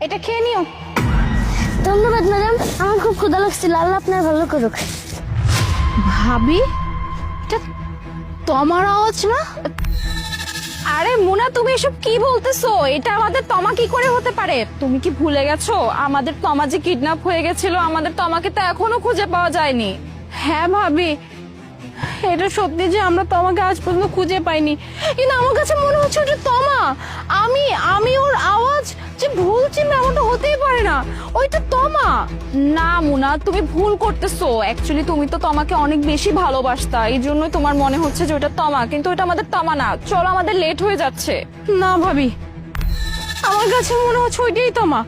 এটা খেয়ে নিও। ধন্যবাদ ম্যাডাম, আমার খুব ক্ষুধা লাগছিল, আল্লাহ আপনার ভালো করুক। ভাবি, এটা তোমার আওয়াজ না? আরে মুনা, তুমি এসব কি বলতেছো? এটা আমাদের তমা কি করে হতে পারে? তুমি কি ভুলে গেছো আমাদের তমা যে কিডন্যাপ হয়ে গেছিল? আমাদের তমাকে তো এখনো খুঁজে পাওয়া যায়নি। হ্যাঁ ভাবি, এটা সত্যি যে আমরা তমাকে আজ পর্যন্ত খুঁজে পাইনি, কিন্তু আমার কাছে মনে হচ্ছে ওটা তমা। আমি ওর আওয়াজ যে ভুল চিনবে এমনটা হতেই পারে না, ওইটা তমা। না মুনা, তুমি ভুল করতেছো। অ্যাকচুয়ালি তুমি তো তমাকে অনেক বেশি ভালোবাসতা, এই জন্যই তোমার মনে হচ্ছে যে ওটা তমা, কিন্তু ওটা আমাদের তমা না। চলো, আমাদের লেট হয়ে যাচ্ছে। না ভাবি, আমার কাছে মনে হচ্ছে ওইটাই তমা।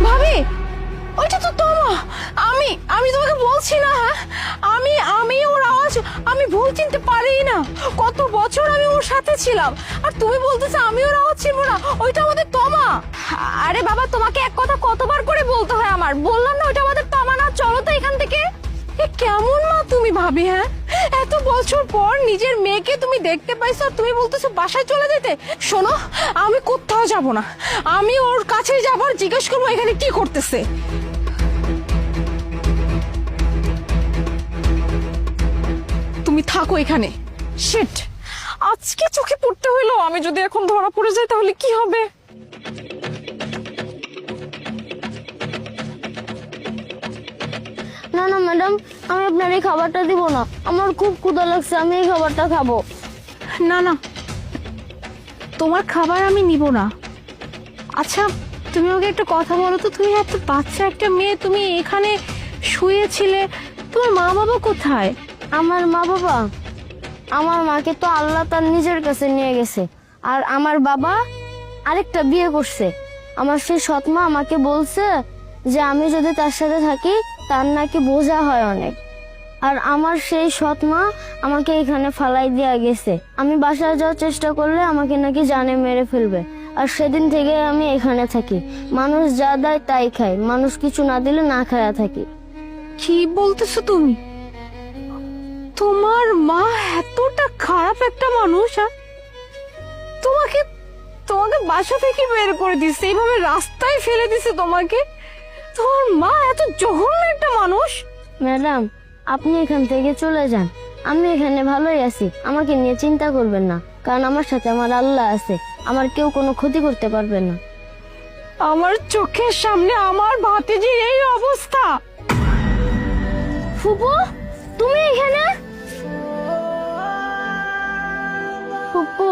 ভাবি, ওইটা তো তমা। আমি তোমাকে বলছি না, হ্যাঁ, আমি ওর আওয়াজ আমি ভুল চিনতে পারি না। কত বছর আমি ওর সাথে ছিলাম, আর তুমি বলতেছো আমি ওর আওয়াজ চিনবো না? ওইটা আমাদের তমা। আরে বাবা, তোমাকে এক কথা কতবার করে বলতে হয় আমার? বললাম না ওইটা আমাদের তমা না। চলো তো এখান থেকে। এ কেমন মা তুমি ভাবি? হ্যাঁ, এত বছর পর নিজের মেয়েকে তুমি দেখতে পাইছো, আর তুমি বলতেছো বাসায় চলে যেতে। শোনো, আমি কোথাও যাব না, আমি ওর কাছে যাবো আর জিজ্ঞেস করবো এখানে কি করতেছে। তুমি থাকো এখানে। শিট, আজকে চোখে পড়তে হইলো। আমি যদি এখন ধরা পড়ে যাই তাহলে কি হবে? না না ম্যাডাম, আমি আপনার এই খাবারটা দিব না, আমার খুব ক্ষুধা লাগছে, আমি এই খাবারটা খাবো। না না, তোমার খাবার আমি নিব না। আচ্ছা, তুমি ওকে একটা কথা বলো তো, তুমি এত বাচ্চা একটা মেয়ে, তুমি এখানে শুয়েছিলে, তোমার মা বাবা কোথায়? আমার মা বাবা, আমার মাকে তো আল্লাহ তার নিজের কাছে নিয়ে গেছে, আর আমার বাবা আরেকটা বিয়ে করছে। আমার সেই সৎ মা আমাকে বলছে যে আমি যদি তার সাথে থাকি তার নাকি বোঝা হয় অনেক, আর আমার সেই সৎ মা আমাকে এখানে ফালাই দিয়ে গেছে। আমি বাসায় যাওয়ার চেষ্টা করলে আমাকে নাকি জানে মেরে ফেলবে, আর সেদিন থেকে আমি এখানে থাকি। মানুষ যা দেয় তাই খাই, মানুষ কিছু না দিলে না খায়া থাকি। কি বলতেছো তুমি? তোমার মা এতটা খারাপ একটা মানুষ? তোমাকে তোমাকে বাসা থেকে বের করে দিচ্ছে, এইভাবে রাস্তায় ফেলে দিছে তোমাকে? তোমার মা এত জঘন্য একটা মানুষ? ম্যাডাম, আপনি এখান থেকে চলে যান, আমি এখানে ভালোই আছি, আমাকে নিয়ে চিন্তা করবেন না, কারণ আমার সাথে আমার আল্লাহ আছে, আমার কেউ কোনো ক্ষতি করতে পারবে না। আমার চোখের সামনে আমার ভাতিজির এই অবস্থা। ফুপু, তুমি এখানে? ফুপু,